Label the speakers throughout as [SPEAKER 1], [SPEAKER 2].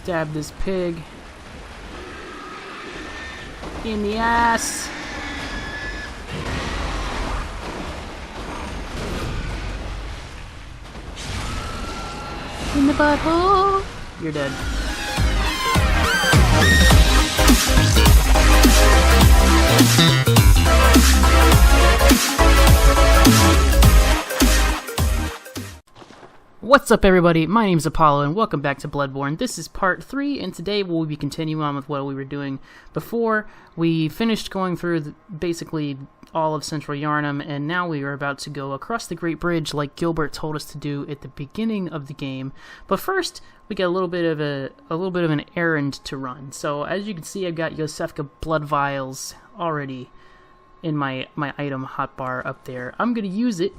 [SPEAKER 1] stab this pig in the ass. In the butthole. You're dead. What's up, everybody? My name's Apollo, and welcome back to Bloodborne. This is part 3, and today we'll be continuing on with what we were doing before. We finished going through basically all of Central Yharnam, and now we are about to go across the Great Bridge like Gilbert told us to do at the beginning of the game. But first, we got a little bit of an errand to run. So as you can see, I've got Yosefka blood vials already in my item hotbar up there. I'm gonna use it.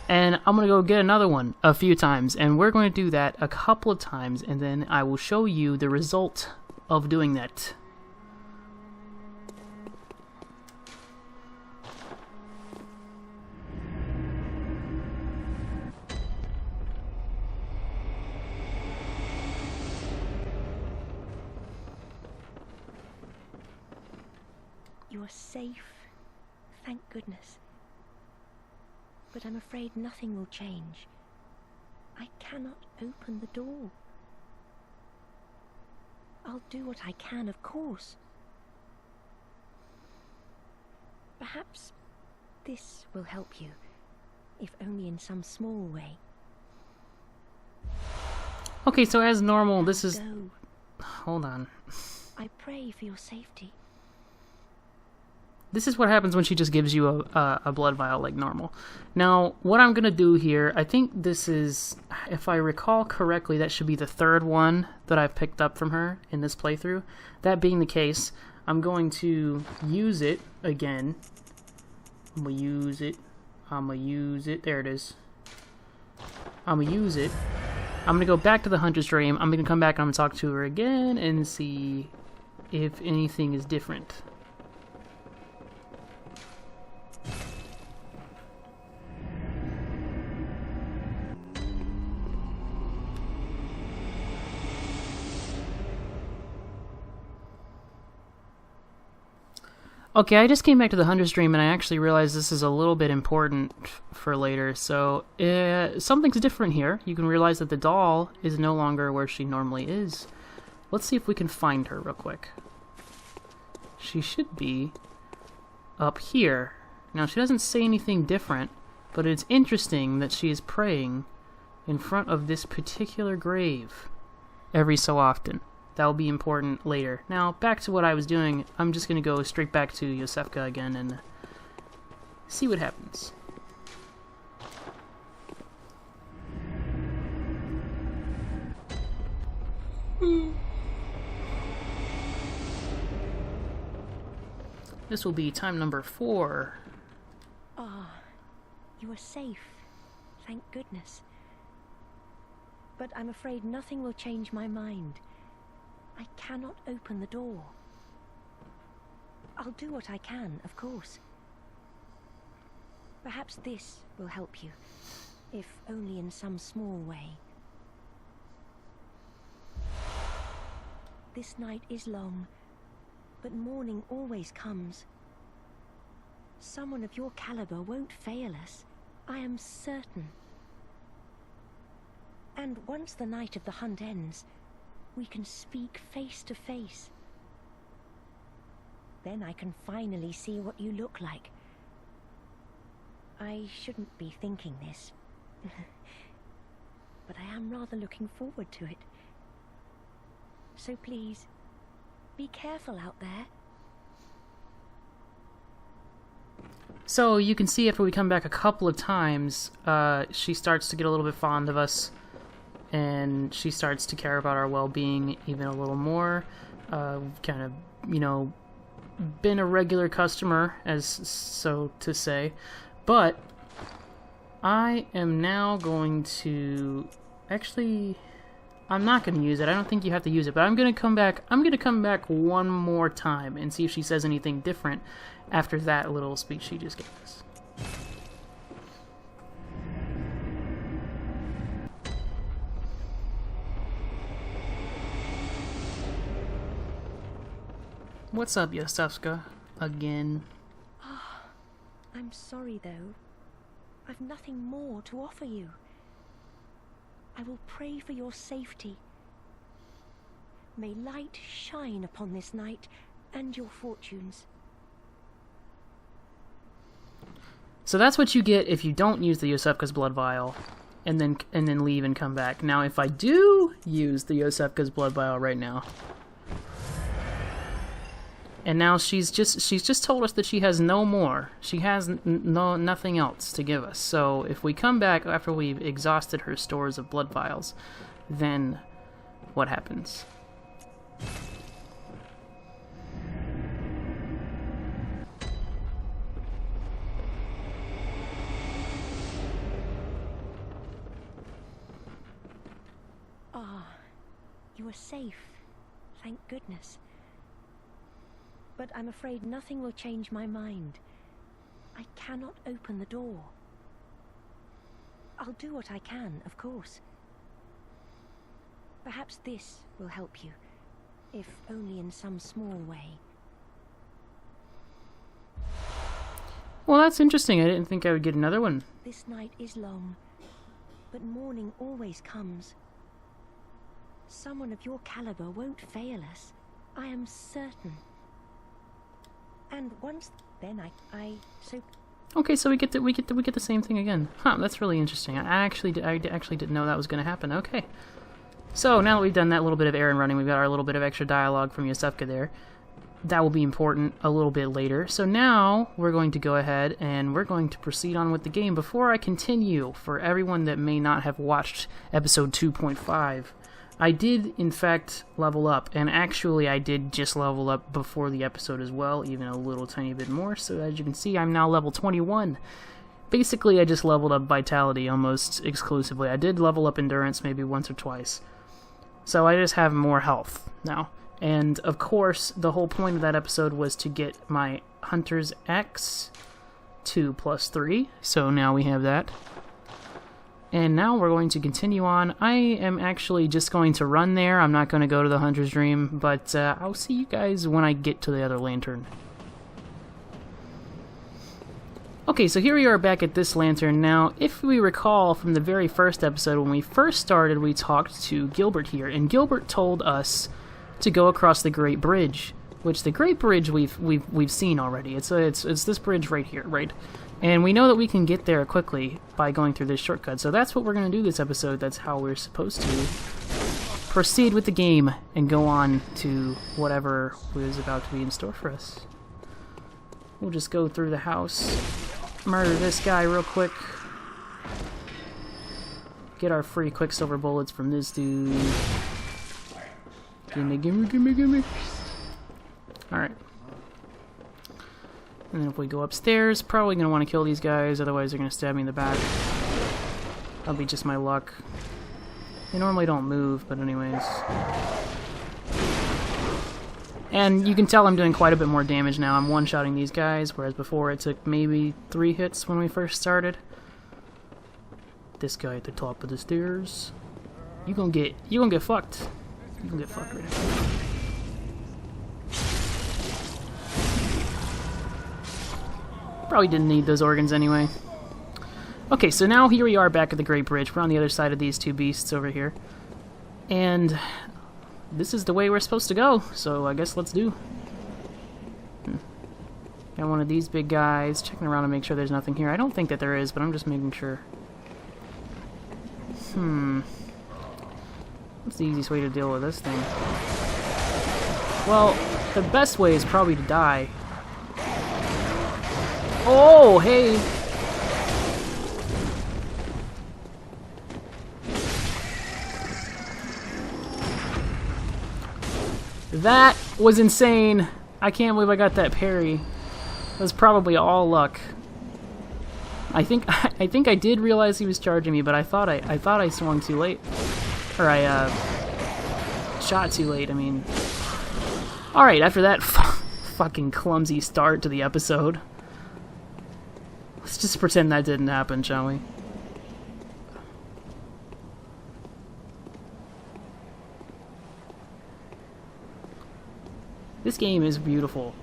[SPEAKER 1] And I'm going to go get another one a few times, and we're going to do that a couple of times, and then I will show you the result of doing that.
[SPEAKER 2] You are safe, thank goodness. But I'm afraid nothing will change. I cannot open the door. I'll do what I can, of course. Perhaps this will help you, if only in some small way.
[SPEAKER 1] Okay, so as normal, this is...
[SPEAKER 2] Go.
[SPEAKER 1] Hold on.
[SPEAKER 2] I pray for your safety.
[SPEAKER 1] This is what happens when she just gives you a blood vial like normal. Now, what I'm going to do here, I think this is, if I recall correctly, that should be the third one that I've picked up from her in this playthrough. That being the case, I'm going to use it again. I'm going to use it. There it is. I'm going to use it. I'm going to go back to the Hunter's Dream. I'm going to come back and I'm going to talk to her again and see if anything is different. Okay, I just came back to the Hunter's Dream and I actually realized this is a little bit important for later. So, something's different here. You can realize that the doll is no longer where she normally is. Let's see if we can find her real quick. She should be up here. Now, she doesn't say anything different, but it's interesting that she is praying in front of this particular grave every so often. That will be important later. Now, back to what I was doing. I'm just going to go straight back to Yosefka again and see what happens. This will be time number 4.
[SPEAKER 2] Ah, you are safe, thank goodness. But I'm afraid nothing will change my mind. I cannot open the door. I'll do what I can, of course. Perhaps this will help you, if only in some small way. This night is long, but morning always comes. Someone of your caliber won't fail us, I am certain. And once the night of the hunt ends, we can speak face to face. Then I can finally see what you look like. I shouldn't be thinking this, but I am rather looking forward to it. So please, be careful out there.
[SPEAKER 1] So you can see after we come back a couple of times, she starts to get a little bit fond of us. And she starts to care about our well-being even a little more. Kind of, you know, been a regular customer, as so to say. But I am now going to... Actually, I'm not going to use it. I don't think you have to use it. But I'm going to come back. I'm going to come back one more time and see if she says anything different after that little speech she just gave us. What's up, Yosefska? Again.
[SPEAKER 2] I'm sorry, though. I've nothing more to offer you. I will pray for your safety. May light shine upon this night and your fortunes.
[SPEAKER 1] So that's what you get if you don't use the Yosefka's blood vial, and then leave and come back. Now, if I do use the Yosefka's blood vial right now, and now she's just told us that she has no more. She has nothing else to give us. So if we come back after we've exhausted her stores of blood vials, then what happens?
[SPEAKER 2] You are safe, thank goodness. But I'm afraid nothing will change my mind. I cannot open the door. I'll do what I can, of course. Perhaps this will help you, if only in some small way.
[SPEAKER 1] Well, that's interesting. I didn't think I would get another one.
[SPEAKER 2] This night is long, but morning always comes. Someone of your caliber won't fail us. I am certain. And once then so
[SPEAKER 1] Okay, so we get the same thing again. Huh, that's really interesting. I actually didn't know that was going to happen. Okay. So, now that we've done that little bit of errand running, we've got our little bit of extra dialogue from Yosefka there. That will be important a little bit later. So now, we're going to go ahead and we're going to proceed on with the game. Before I continue, for everyone that may not have watched episode 2.5, I did, in fact, level up, and actually I did just level up before the episode as well, even a little tiny bit more, so as you can see, I'm now level 21. Basically, I just leveled up Vitality almost exclusively. I did level up Endurance maybe once or twice. So I just have more health now. And, of course, the whole point of that episode was to get my Hunter's X to +3, so now we have that. And now we're going to continue on. I am actually just going to run there. I'm not going to go to the Hunter's Dream, but I'll see you guys when I get to the other lantern. Okay, so here we are back at this lantern. Now, if we recall from the very first episode, when we first started, we talked to Gilbert here, and Gilbert told us to go across the Great Bridge, which the Great Bridge we've seen already. It's this bridge right here, right? And we know that we can get there quickly by going through this shortcut. So that's what we're going to do this episode. That's how we're supposed to proceed with the game and go on to whatever is about to be in store for us. We'll just go through the house, murder this guy real quick, get our free Quicksilver bullets from this dude. Gimme, gimme, gimme, gimme. Alright. And then if we go upstairs, probably going to want to kill these guys, otherwise they're going to stab me in the back. That'll be just my luck. They normally don't move, but anyways. And you can tell I'm doing quite a bit more damage now. I'm one-shotting these guys, whereas before it took maybe 3 hits when we first started. This guy at the top of the stairs. You gonna get fucked. You gonna get fucked right now. Probably didn't need those organs anyway. Okay, so now here we are back at the Great Bridge. We're on the other side of these two beasts over here. And this is the way we're supposed to go, so I guess let's do. Got one of these big guys, checking around to make sure there's nothing here. I don't think that there is, but I'm just making sure. What's the easiest way to deal with this thing? Well, the best way is probably to die. Oh, hey! That was insane. I can't believe I got that parry. That was probably all luck. I think I did realize he was charging me, but I thought I swung too late. Or I shot too late, I mean. Alright, after that fucking clumsy start to the episode. Let's just pretend that didn't happen, shall we? This game is beautiful.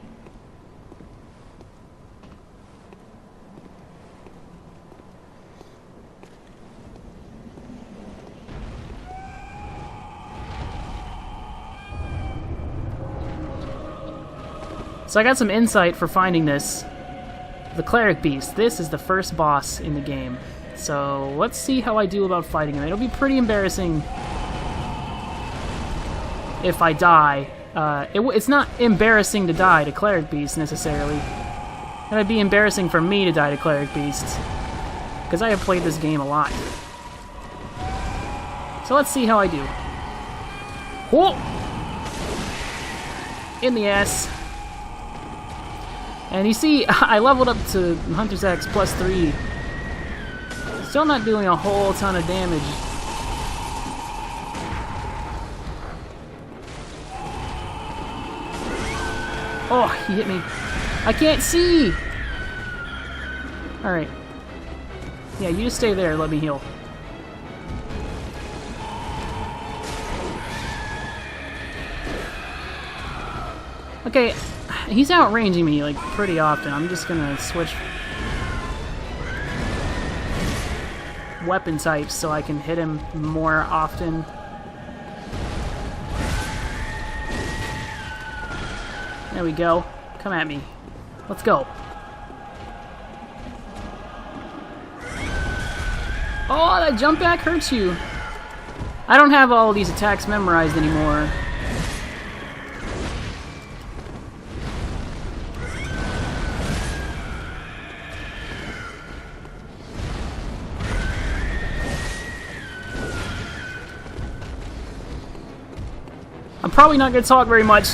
[SPEAKER 1] So I got some insight for finding this. The Cleric Beast. This is the first boss in the game. So let's see how I do about fighting him. It'll be pretty embarrassing if I die. It's not embarrassing to die to Cleric Beast necessarily. It would be embarrassing for me to die to Cleric Beast, because I have played this game a lot. So let's see how I do. Whoa! In the ass. And you see, I leveled up to Hunter's Axe +3. Still not doing a whole ton of damage. Oh, he hit me. I can't see! Alright. Yeah, you just stay there, let me heal. Okay, he's outranging me, like, pretty often. I'm just gonna switch weapon types so I can hit him more often. There we go. Come at me. Let's go. Oh, that jump back hurts you. I don't have all of these attacks memorized anymore. I'm probably not going to talk very much.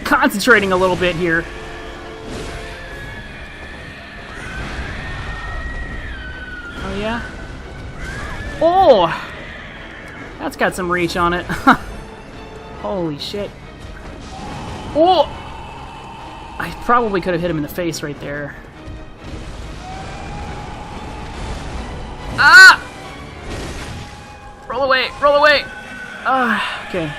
[SPEAKER 1] Concentrating a little bit here. Oh, yeah? Oh! That's got some reach on it. Holy shit. Oh! I probably could have hit him in the face right there. Ah! Roll away! Roll away! Okay.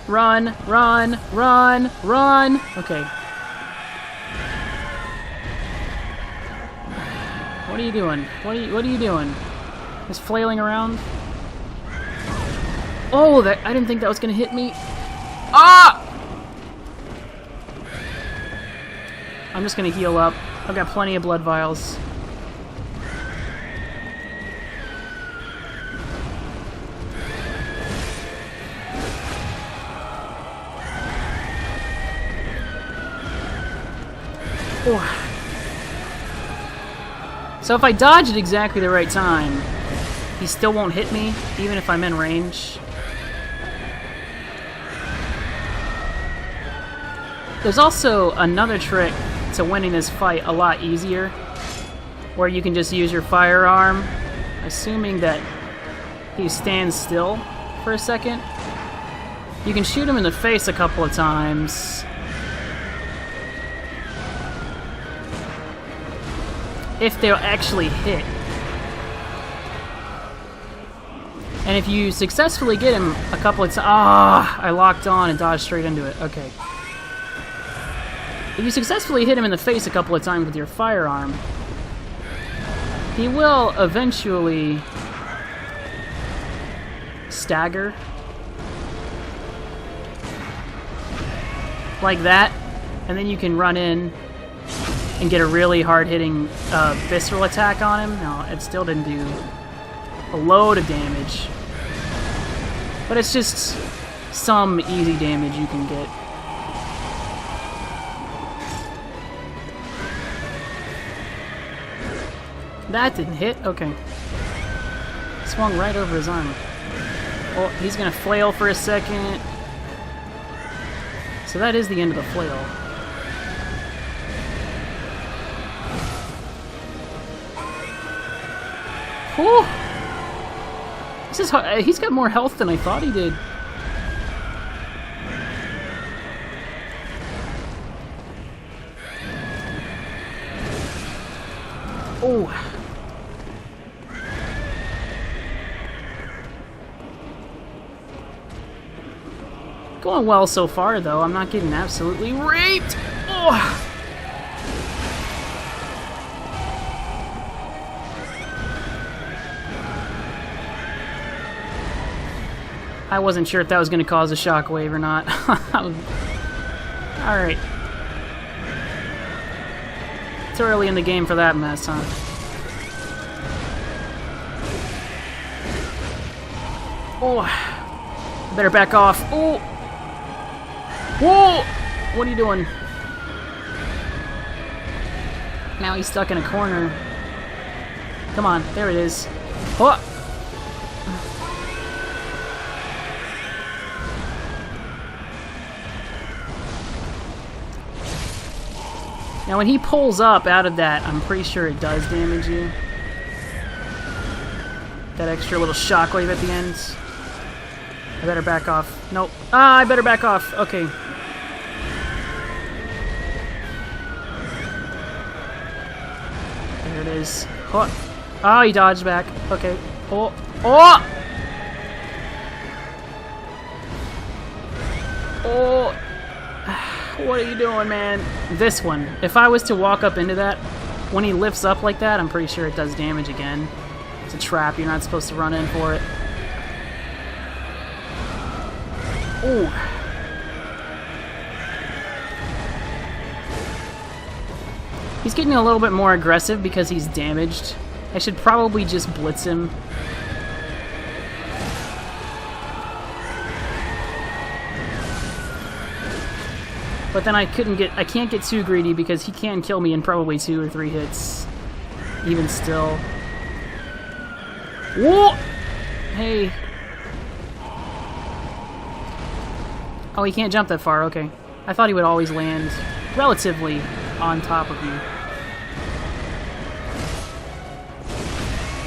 [SPEAKER 1] Run, run, run, run! Okay. What are you doing? What are you doing? Just flailing around? Oh, I didn't think that was gonna hit me. Ah! I'm just gonna heal up. I've got plenty of blood vials. Oh. So if I dodge at exactly the right time, he still won't hit me, even if I'm in range. There's also another trick to winning this fight a lot easier, where you can just use your firearm, assuming that he stands still for a second. You can shoot him in the face a couple of times. If they'll actually hit. And if you successfully get him a couple of times... Ah, I locked on and dodged straight into it. Okay. If you successfully hit him in the face a couple of times with your firearm, he will eventually stagger. Like that. And then you can run in and get a really hard-hitting visceral attack on him. No, it still didn't do a load of damage. But it's just some easy damage you can get. That didn't hit? Okay. Swung right over his armor. Oh, he's gonna flail for a second. So that is the end of the flail. Whew! This is hard. He's got more health than I thought he did. Oh! Going well so far, though. I'm not getting absolutely raped. Oh. I wasn't sure if that was going to cause a shockwave or not. Alright. It's early in the game for that mess, huh? Oh. Better back off. Oh. Whoa! What are you doing? Now he's stuck in a corner. Come on, there it is. Oh! Now when he pulls up out of that, I'm pretty sure it does damage you. That extra little shockwave at the end. I better back off. Nope. Ah, I better back off. Okay. There it is. Oh, oh, he dodged back. Okay. Oh. Oh! Oh! What are you doing, man? This one. If I was to walk up into that, when he lifts up like that, I'm pretty sure it does damage again. It's a trap. You're not supposed to run in for it. Ooh. He's getting a little bit more aggressive because he's damaged. I should probably just blitz him. But then I can't get too greedy because he can kill me in probably 2 or 3 hits. Even still. Whoa! Hey. Oh, he can't jump that far, okay. I thought he would always land relatively on top of you.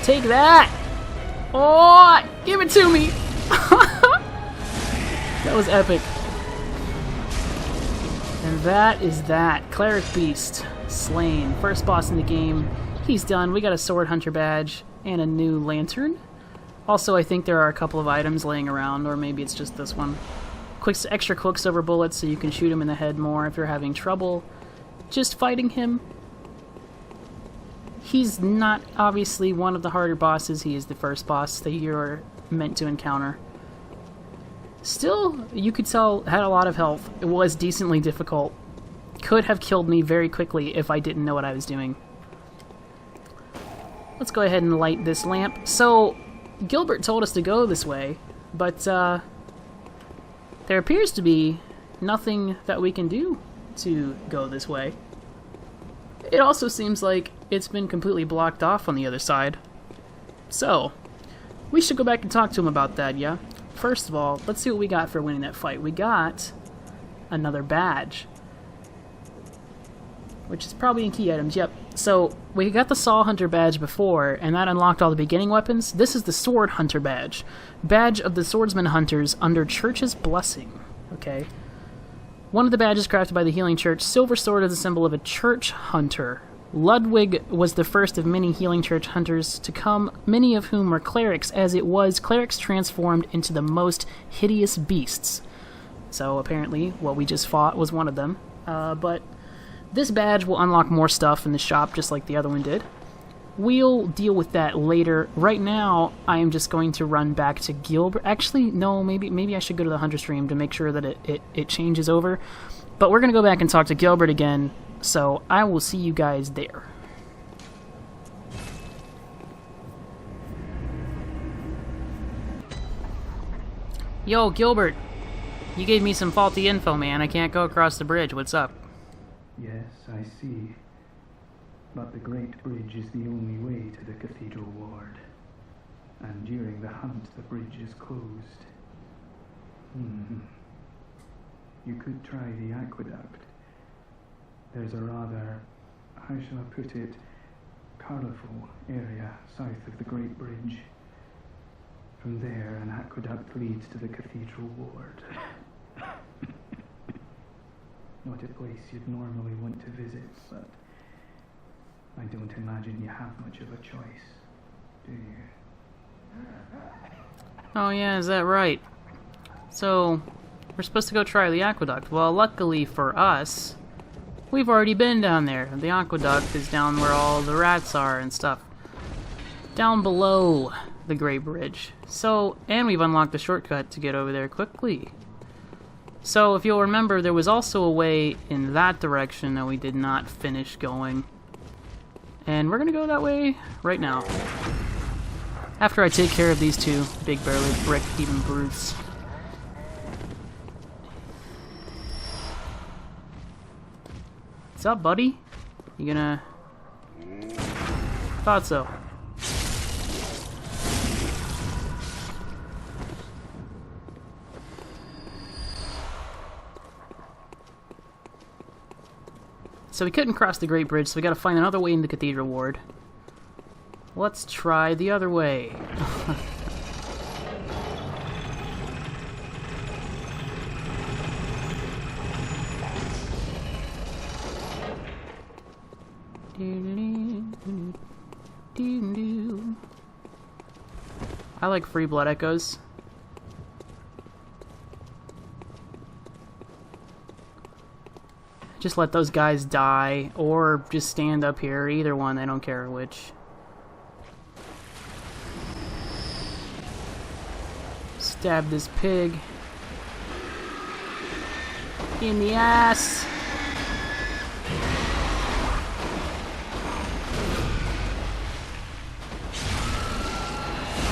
[SPEAKER 1] Take that! Oh! Give it to me! That was epic. And that is that. Cleric Beast. Slain. First boss in the game. He's done. We got a Sword Hunter badge and a new lantern. Also, I think there are a couple of items laying around, or maybe it's just this one. Extra Quicksilver bullets so you can shoot him in the head more if you're having trouble just fighting him. He's not obviously one of the harder bosses. He is the first boss that you're meant to encounter. Still, you could tell, had a lot of health. It was decently difficult. Could have killed me very quickly if I didn't know what I was doing. Let's go ahead and light this lamp. So, Gilbert told us to go this way, but there appears to be nothing that we can do to go this way. It also seems like it's been completely blocked off on the other side. So, we should go back and talk to him about that, yeah? First of all, let's see what we got for winning that fight. We got another badge, which is probably in key items, yep. So, we got the Saw Hunter badge before, and that unlocked all the beginning weapons. This is the Sword Hunter badge. Badge of the Swordsman Hunters under Church's Blessing. Okay. One of the badges crafted by the Healing Church. Silver sword is a symbol of a church hunter. Ludwig was the first of many Healing Church hunters to come, many of whom were clerics, as it was clerics transformed into the most hideous beasts. So apparently what we just fought was one of them. But this badge will unlock more stuff in the shop, just like the other one did. We'll deal with that later. Right now, I am just going to run back to Gilbert. Actually, no, maybe I should go to the Hunter stream to make sure that it changes over. But we're going to go back and talk to Gilbert again, so I will see you guys there. Yo, Gilbert. You gave me some faulty info, man. I can't go across the bridge. What's up?
[SPEAKER 3] Yes, I see. But the Great Bridge is the only way to the Cathedral Ward. And during the hunt, the bridge is closed. You could try the aqueduct. There's a rather, how shall I put it, colourful area south of the Great Bridge. From there, an aqueduct leads to the Cathedral Ward. Not a place you'd normally want to visit, but I don't imagine you have much of a choice, do you?
[SPEAKER 1] Oh yeah, is that right? So, We're supposed to go try the aqueduct. Well, luckily for us, we've already been down there. The aqueduct is down where all the rats are and stuff. Down below the Great Bridge. So, and we've unlocked the shortcut to get over there quickly. So, if you'll remember, there was also a way in that direction that we did not finish going. And we're gonna go that way right now. After I take care of these two big burly brick-eating brutes. What's up, buddy? You gonna... Thought so. So we couldn't cross the Great Bridge, so we gotta find another way in the Cathedral Ward. Let's try the other way. I like free blood echoes. Just let those guys die, or just stand up here. Either one, I don't care which. Stab this pig in the ass.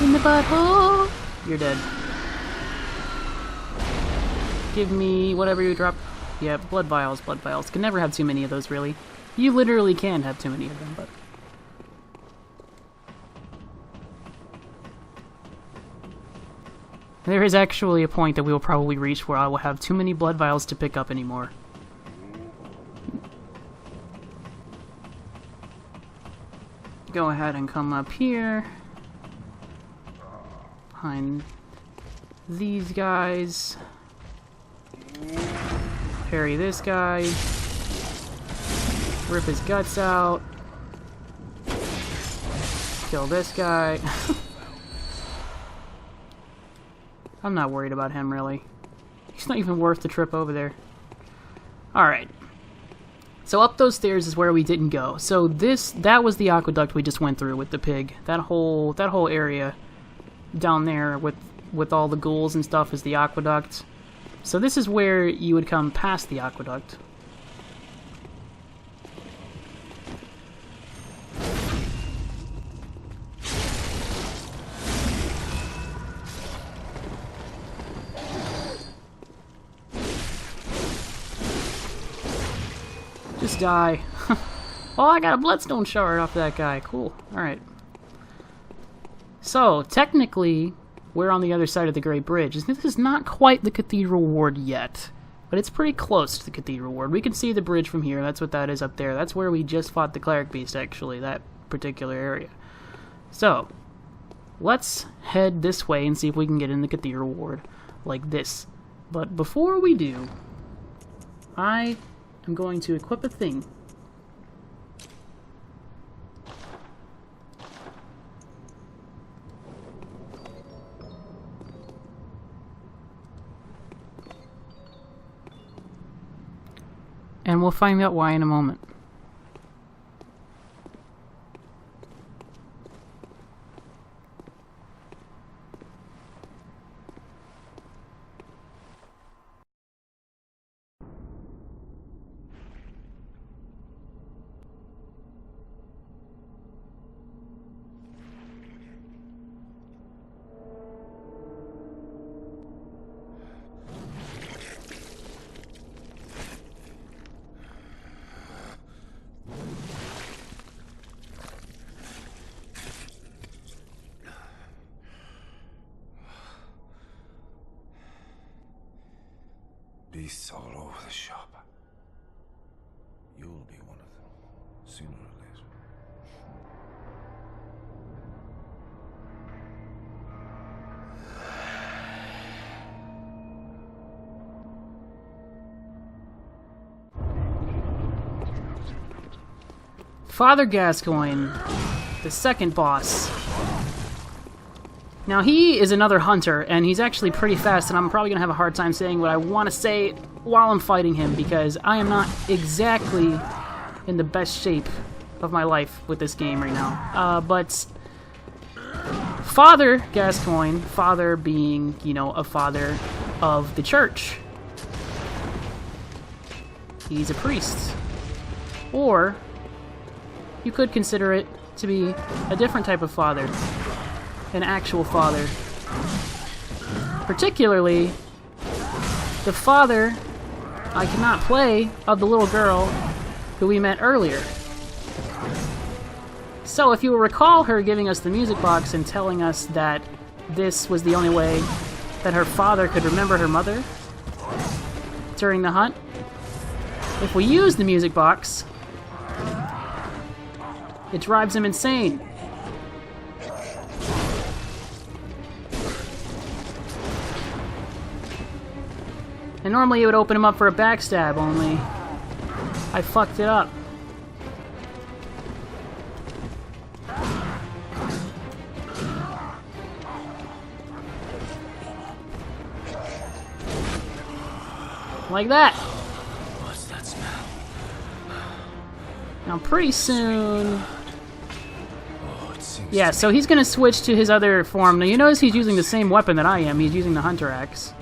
[SPEAKER 1] In the butthole. You're dead. Give me whatever you drop. Yeah, blood vials, blood vials. Can never have too many of those, really. You literally can have too many of them, but... There is actually a point that we will probably reach where I will have too many blood vials to pick up anymore. Go ahead and come up here. Behind these guys. Parry this guy. Rip his guts out. Kill this guy. I'm not worried about him, really. He's not even worth the trip over there. Alright. So up those stairs is where we didn't go. So that was the aqueduct we just went through with the pig. That whole area down there with all the ghouls and stuff is the aqueduct. So this is where you would come past the aqueduct. Just die. Oh, I got a bloodstone shard off that guy. Cool. Alright. So, technically, we're on the other side of the Great Bridge. This is not quite the Cathedral Ward yet, but it's pretty close to the Cathedral Ward. We can see the bridge from here. That's what that is up there. That's where we just fought the Cleric Beast, actually, that particular area. So, let's head this way and see if we can get in the Cathedral Ward like this. But before we do, I am going to equip a thing. And we'll find out why in a moment.
[SPEAKER 4] Beasts all over the shop. You'll be one of them, sooner or later.
[SPEAKER 1] Father Gascoigne, the second boss. Now, he is another hunter, and he's actually pretty fast, and I'm probably going to have a hard time saying what I want to say while I'm fighting him, because I am not exactly in the best shape of my life with this game right now. But Father Gascoigne, father being, you know, a father of the church. He's a priest. Or you could consider it to be a different type of father. An actual father. Particularly the father I cannot play of the little girl who we met earlier. So if you will recall her giving us the music box and telling us that this was the only way that her father could remember her mother during the hunt, if we use the music box, it drives him insane. And normally it would open him up for a backstab, only I fucked it up. Like that.
[SPEAKER 4] What's that smell?
[SPEAKER 1] Now pretty soon...
[SPEAKER 4] Oh, it seems
[SPEAKER 1] Yeah, so he's gonna switch to his other form. Now you notice he's using the same weapon that I am. He's using the hunter axe.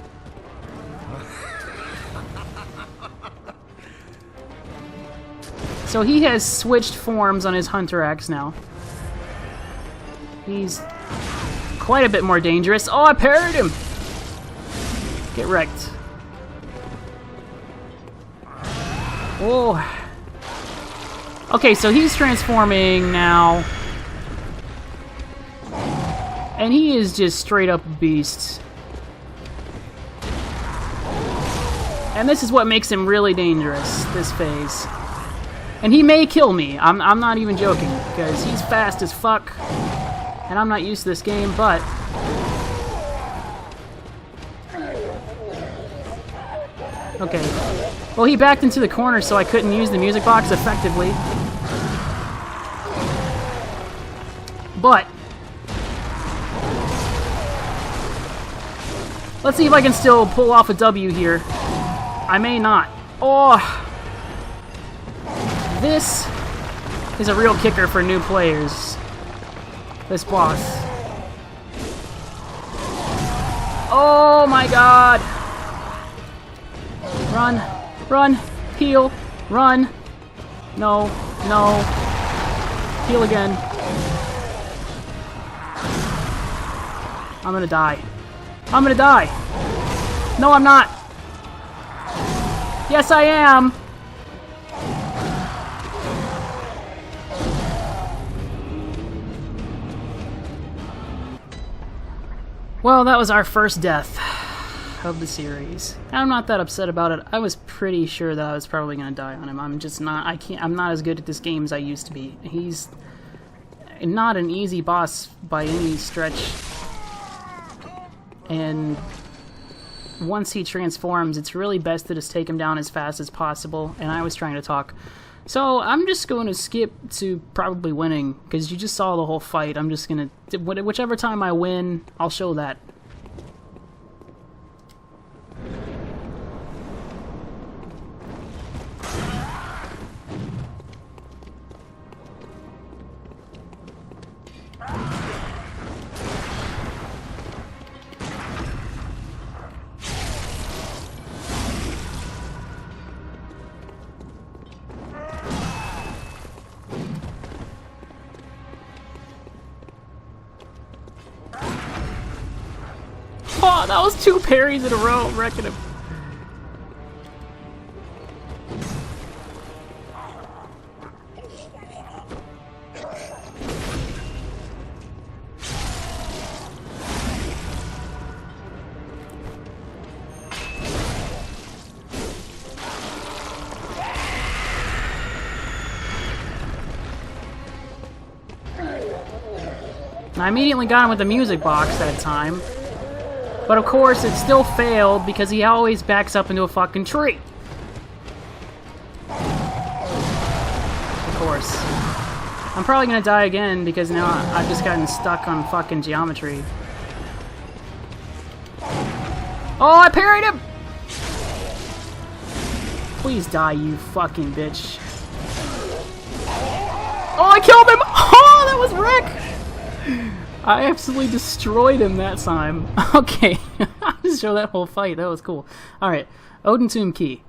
[SPEAKER 1] So he has switched forms on his hunter axe now. He's quite a bit more dangerous. Oh, I parried him! Get wrecked. Oh. Okay, so he's transforming now. And he is just straight up a beast. And this is what makes him really dangerous, this phase. And he may kill me. I'm not even joking, because he's fast as fuck. And I'm not used to this game, but... Okay. Well, he backed into the corner, so I couldn't use the music box effectively. But... let's see if I can still pull off a W here. I may not. Oh! This is a real kicker for new players. This boss. Oh my god! Run! Run! Heal! Run! No! No! Heal again. I'm gonna die. I'm gonna die! No, I'm not! Yes, I am! Well, that was our first death of the series. I'm not that upset about it. I was pretty sure that I was probably gonna die on him. I'm just not, I'm not as good at this game as I used to be. He's not an easy boss by any stretch. And once he transforms, it's really best to just take him down as fast as possible. And I was trying to talk. So I'm just going to skip to probably winning, because you just saw the whole fight. I'm just going to... whichever time I win, I'll show that. Oh, that was 2 parries in a row, wrecking him. I immediately got him with the music box that time. But of course, it still failed because he always backs up into a fucking tree. Of course. I'm probably gonna die again because now I've just gotten stuck on fucking geometry. Oh, I parried him! Please die, you fucking bitch. Oh, I killed him! Oh, that was wreck! I absolutely destroyed him that time. Okay, I just show that whole fight. That was cool. Alright, Odin Tomb Key.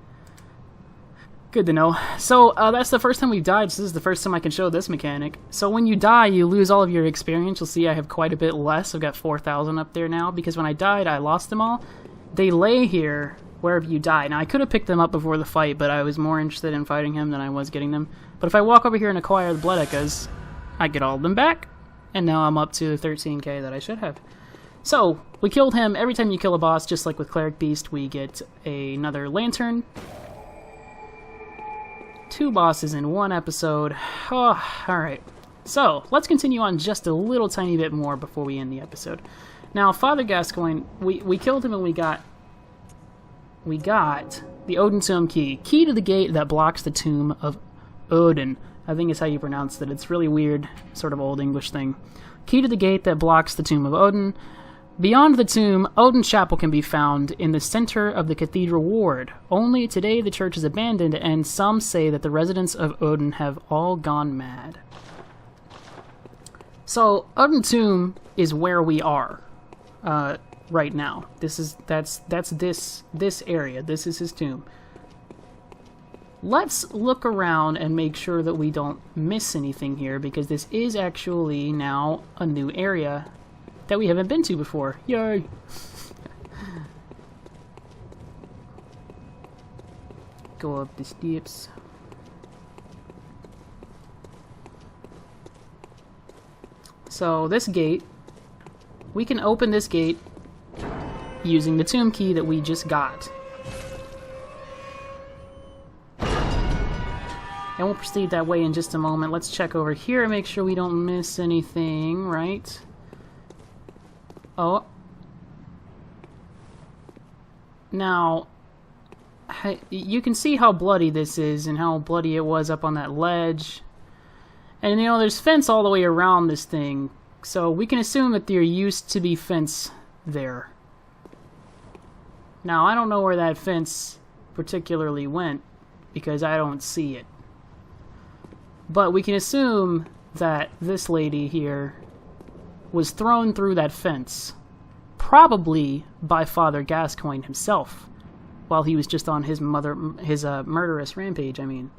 [SPEAKER 1] Good to know. So, that's the first time we've died, so this is the first time I can show this mechanic. So when you die, you lose all of your experience. You'll see I have quite a bit less. I've got 4,000 up there now, because when I died, I lost them all. They lay here wherever you die. Now, I could have picked them up before the fight, but I was more interested in fighting him than I was getting them. But if I walk over here and acquire the Blood Echoes, I get all of them back. And now I'm up to the 13k that I should have. So, we killed him. Every time you kill a boss, just like with Cleric Beast, we get another lantern. 2 bosses in 1 episode. Oh, alright. So, let's continue on just a little tiny bit more before we end the episode. Now, Father Gascoigne, we killed him and we got the Odin Tomb Key. Key to the gate that blocks the tomb of Odin. I think is how you pronounce it. It's really weird, sort of old English thing. Key to the gate that blocks the tomb of Odin. Beyond the tomb, Odin's chapel can be found in the center of the cathedral ward. Only today the church is abandoned, and some say that the residents of Odin have all gone mad. So, Odin Tomb is where we are right now. That's this area. This is his tomb. Let's look around and make sure that we don't miss anything here, because this is actually now a new area that we haven't been to before. Yay! Go up the steps. So this gate, we can open this gate using the tomb key that we just got. And we'll proceed that way in just a moment. Let's check over here and make sure we don't miss anything, right? Oh. Now, you can see how bloody this is and how bloody it was up on that ledge. And, you know, there's fence all the way around this thing. So we can assume that there used to be fence there. Now, I don't know where that fence particularly went, because I don't see it. But we can assume that this lady here was thrown through that fence, probably by Father Gascoigne himself, while he was just on his murderous rampage, I mean.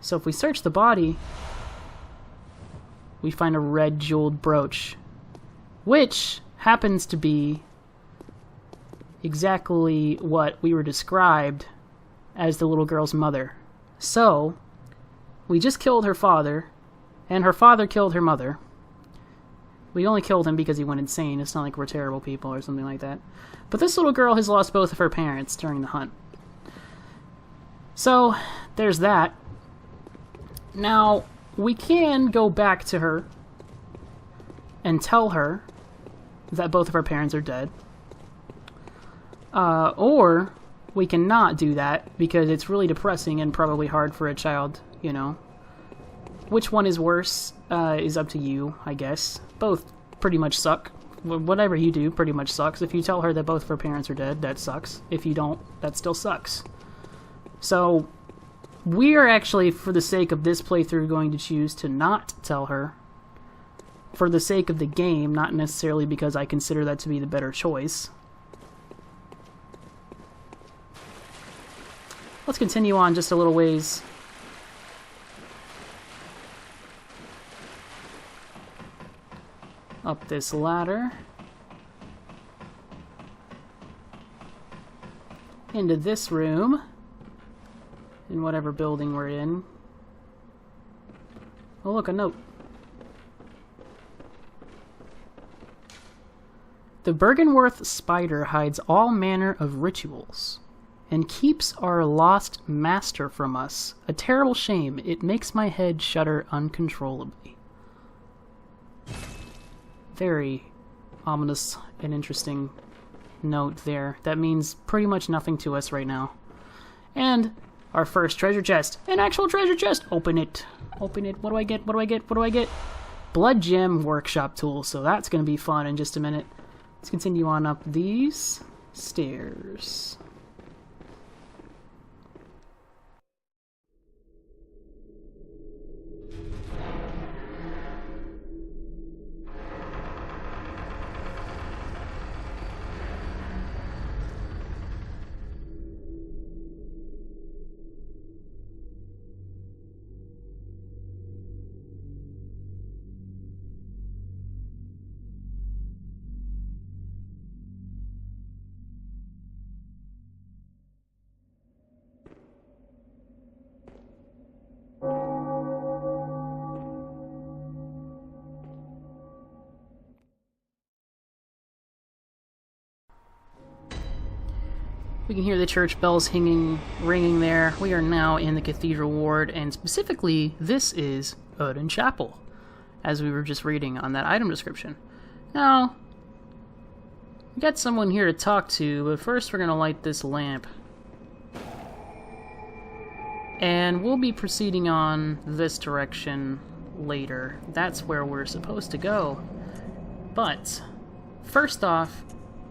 [SPEAKER 1] So if we search the body, we find a red jeweled brooch, which happens to be exactly what we were described as the little girl's mother. So, we just killed her father, and her father killed her mother. We only killed him because he went insane. It's not like we're terrible people or something like that. But this little girl has lost both of her parents during the hunt. So, there's that. Now, we can go back to her and tell her that both of her parents are dead. Or we cannot do that because it's really depressing and probably hard for a child, you know. Which one is worse is up to you, I guess. Both pretty much suck. Whatever you do pretty much sucks. If you tell her that both of her parents are dead, that sucks. If you don't, that still sucks. So, we are actually, for the sake of this playthrough, going to choose to not tell her. For the sake of the game, not necessarily because I consider that to be the better choice. Let's continue on just a little ways. Up this ladder. Into this room. In whatever building we're in. Oh look, a note. The Bergenworth spider hides all manner of rituals and keeps our lost master from us. A terrible shame. It makes my head shudder uncontrollably. Very ominous and interesting note there. That means pretty much nothing to us right now. And our first treasure chest. An actual treasure chest! Open it. Open it. What do I get? What do I get? What do I get? Blood Gem Workshop Tool. So that's going to be fun in just a minute. Let's continue on up these stairs. We can hear the church bells ringing there. We are now in the Cathedral Ward, and specifically, this is Odin Chapel, as we were just reading on that item description. Now, we got someone here to talk to, but first we're going to light this lamp. And we'll be proceeding on this direction later. That's where we're supposed to go. But, first off,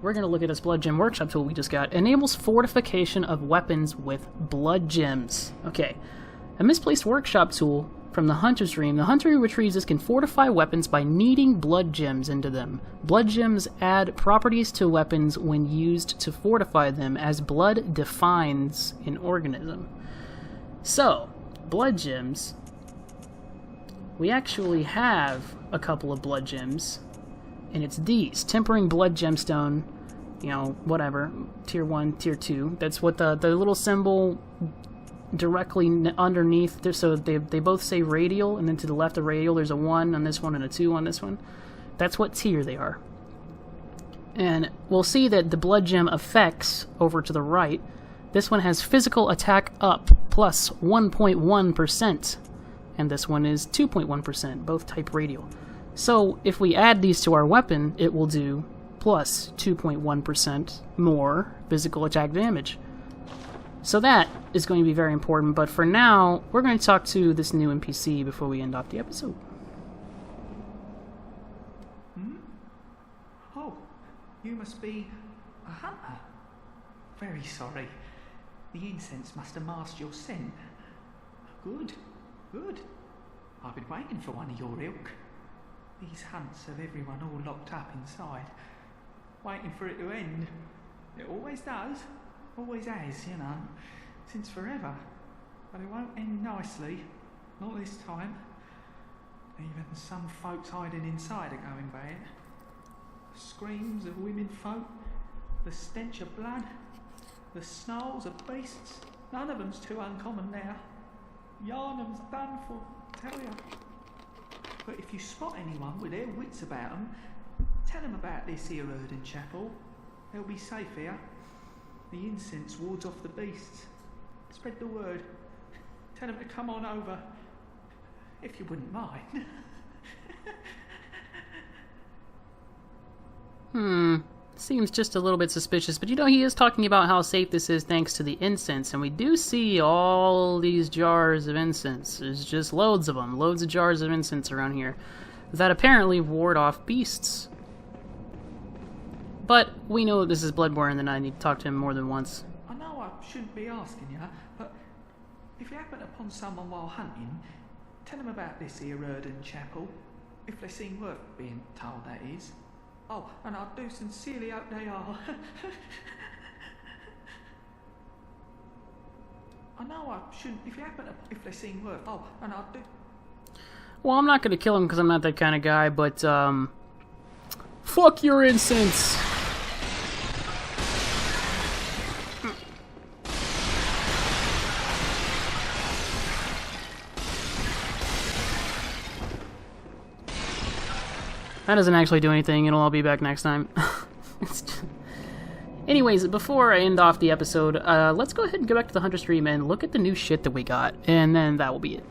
[SPEAKER 1] we're going to look at this Blood Gem Workshop tool we just got. Enables fortification of weapons with blood gems. Okay. A misplaced workshop tool from the Hunter's Dream. The hunter who retrieves this can fortify weapons by kneading blood gems into them. Blood gems add properties to weapons when used to fortify them, as blood defines an organism. So, blood gems. We actually have a couple of blood gems. And it's these. Tempering Blood Gemstone, you know, whatever, tier 1, tier 2. That's what the little symbol directly underneath, so they both say radial, and then to the left of radial there's a 1 on this one and a 2 on this one. That's what tier they are. And we'll see that the Blood Gem effects over to the right, this one has physical attack up plus 1.1%, and this one is 2.1%, both type radial. So, if we add these to our weapon, it will do plus 2.1% more physical attack damage. So that is going to be very important, but for now, we're going to talk to this new NPC before we end off the episode.
[SPEAKER 5] Oh, you must be a hunter. Very sorry. The incense must have masked your scent. Good, good. I've been waiting for one of your ilk. These hunts have everyone all locked up inside, waiting for it to end. It always does, always has, you know, since forever. But it won't end nicely, not this time. Even some folks hiding inside are going bad. The screams of women folk, the stench of blood, the snarls of beasts, none of them's too uncommon now. Yarnum's done for, tell ya. But if you spot anyone with their wits about them, tell them about this here Odin Chapel. They'll be safe here. The incense wards off the beasts. Spread the word. Tell them to come on over, if you wouldn't mind.
[SPEAKER 1] Seems just a little bit suspicious, but you know, he is talking about how safe this is thanks to the incense, and we do see all these jars of incense. There's just loads of them, loads of jars of incense around here that apparently ward off beasts. But we know this is Bloodborne, and I need to talk to him more than once.
[SPEAKER 5] I know I shouldn't be asking you, but if you happen upon someone while hunting, tell them about this here Odin Chapel, if they seem worth being told, that is. Oh, and I do sincerely hope they are. I know I shouldn't, if you happen to, if they seem worth, oh, and I do.
[SPEAKER 1] Well, I'm not gonna kill him because I'm not that kind of guy, but, fuck your incense! That doesn't actually do anything, it'll all be back next time. Anyways, before I end off the episode, let's go ahead and go back to the Hunter stream and look at the new shit that we got, and then that will be it.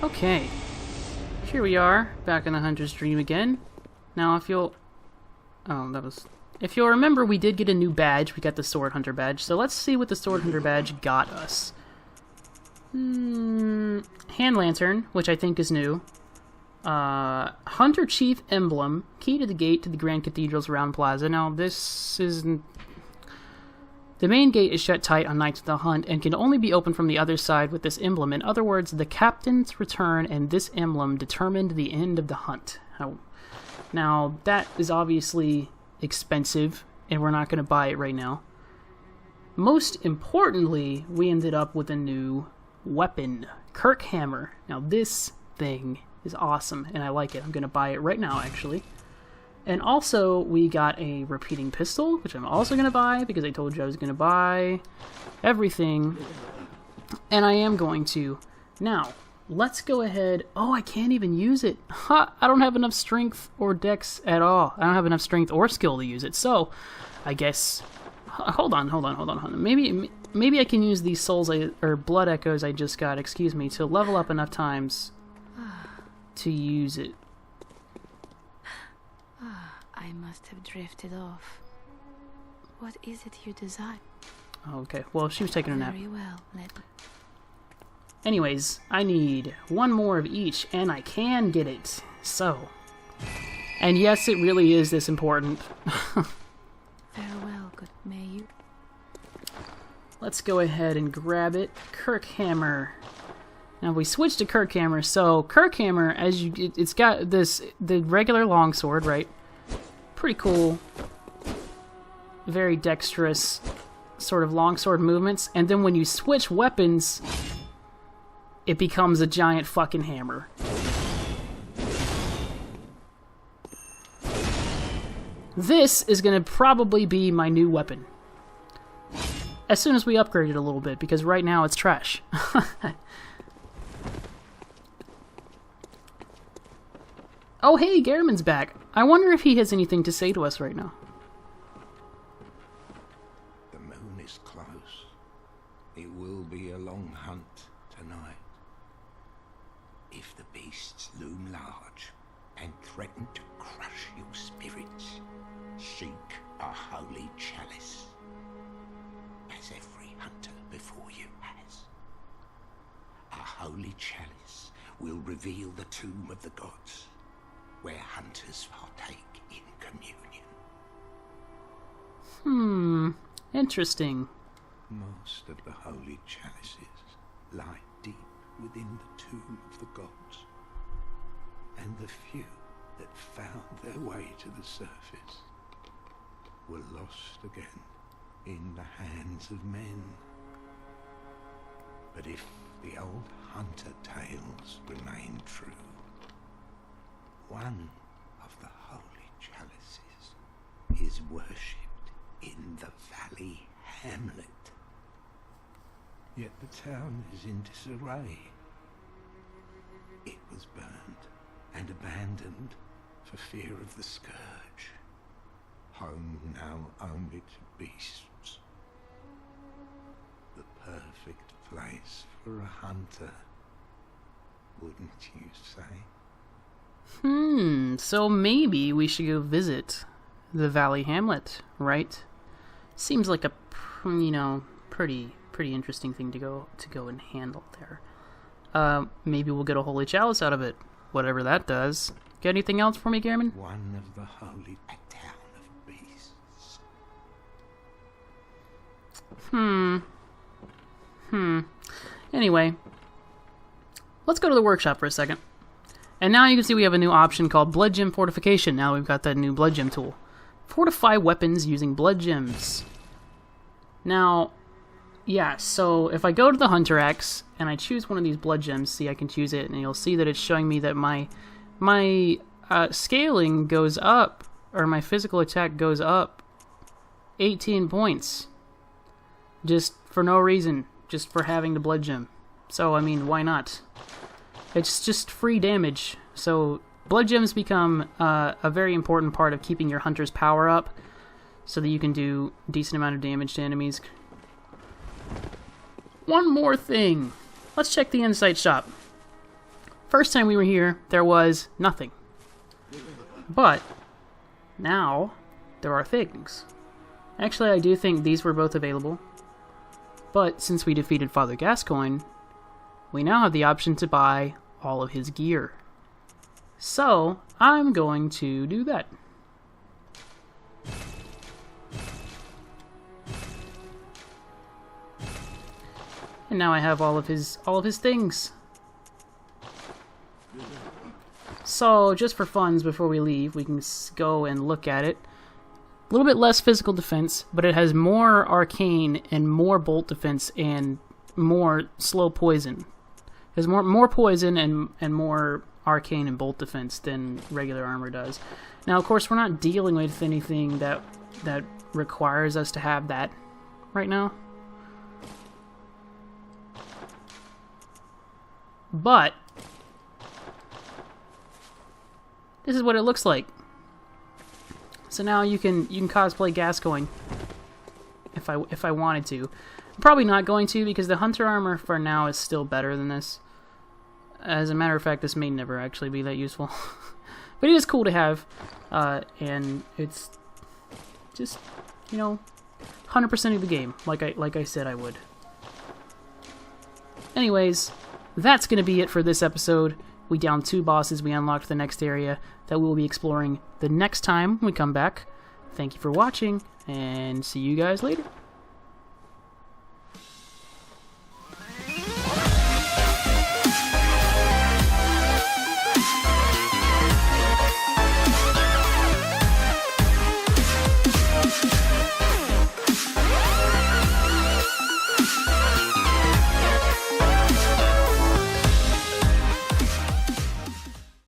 [SPEAKER 1] Okay, here we are, back in the Hunter stream again. Now if you'll... Oh, that was... If you'll remember, we did get a new badge. We got the Sword Hunter badge. So let's see what the Sword Hunter badge got us. Hand lantern, which I think is new. Hunter Chief Emblem, key to the gate to the Grand Cathedral's round plaza. Now, this isn't... The main gate is shut tight on nights of the hunt and can only be opened from the other side with this emblem. In other words, the captain's return and this emblem determined the end of the hunt. Now, that is obviously expensive, and we're not going to buy it right now. Most importantly, we ended up with a new weapon, Kirk Hammer. Now, this thing is awesome, and I like it. I'm going to buy it right now, actually. And also, we got a repeating pistol, which I'm also going to buy, because I told you I was going to buy everything. And I am going to. Now, let's go ahead. Oh, I can't even use it. Ha! I don't have enough strength or dex at all. I don't have enough strength or skill to use it. So, I guess... Hold on. Maybe I can use these souls, or blood echoes I just got, to level up enough times to use it.
[SPEAKER 6] I must have drifted off. What is it you desire?
[SPEAKER 1] Okay, well, she was taking a nap.
[SPEAKER 6] Very well,
[SPEAKER 1] Anyways, I need one more of each, and I can get it. So. And yes, it really is this important.
[SPEAKER 6] Farewell, good may you.
[SPEAKER 1] Let's go ahead and grab it. Kirk Hammer. Now we switched to Kirk Hammer. So Kirk Hammer, it's got the regular longsword, right? Pretty cool. Very dexterous sort of longsword movements. And then when you switch weapons, it becomes a giant fucking hammer. This is going to probably be my new weapon. As soon as we upgrade it a little bit, because right now it's trash. Oh, hey, Garamond's back. I wonder if he has anything to say to us right now.
[SPEAKER 4] The moon is close. It will be a long hunt tonight. If the beasts loom large and threaten to crush your spirits, seek a holy chalice, as every hunter before you has. A holy chalice will reveal the tomb of the gods, where hunters partake in communion.
[SPEAKER 1] Interesting.
[SPEAKER 4] Most of the holy chalices lie deep within the tomb of the gods, and the few that found their way to the surface were lost again in the hands of men. But if the old hunter tales remain true, one of the holy chalices is worshipped in the valley hamlet. Yet the town is in disarray. It was burned and abandoned for fear of the scourge. Home now only to beasts. The perfect place for a hunter, wouldn't you say?
[SPEAKER 1] So maybe we should go visit the Valley Hamlet, right? Seems like a, pretty interesting thing to go and handle there. Maybe we'll get a holy chalice out of it, whatever that does. Got anything else for me, Garamond?
[SPEAKER 4] One of the holy town of beasts.
[SPEAKER 1] Anyway, let's go to the workshop for a second. And now you can see we have a new option called Blood Gem Fortification. Now we've got that new Blood Gem tool. Fortify weapons using Blood Gems. Now, yeah, so if I go to the Hunter Axe and I choose one of these Blood Gems, see, I can choose it, and you'll see that it's showing me that my scaling goes up, or my physical attack goes up 18 points. Just for no reason, just for having the Blood Gem. So, I mean, why not? It's just free damage. So blood gems become a very important part of keeping your hunter's power up, so that you can do a decent amount of damage to enemies. One more thing. Let's check the Insight shop. First time we were here, there was nothing. But now there are things. Actually, I do think these were both available. But since we defeated Father Gascoigne, we now have the option to buy all of his gear. So, I'm going to do that. And now I have all of his things. So, just for funs, before we leave, we can go and look at it. A little bit less physical defense, but it has more arcane and more bolt defense and more slow poison. It has more poison and more arcane and bolt defense than regular armor does. Now, of course, we're not dealing with anything that requires us to have that right now. But this is what it looks like. So now you can cosplay Gascoigne if I wanted to. I'm probably not going to, because the hunter armor for now is still better than this. As a matter of fact, this may never actually be that useful. But it is cool to have, and it's just, you know, 100% of the game, like I said I would. Anyways, that's going to be it for this episode. We downed 2 bosses, we unlocked the next area that we will be exploring the next time we come back. Thank you for watching, and see you guys later.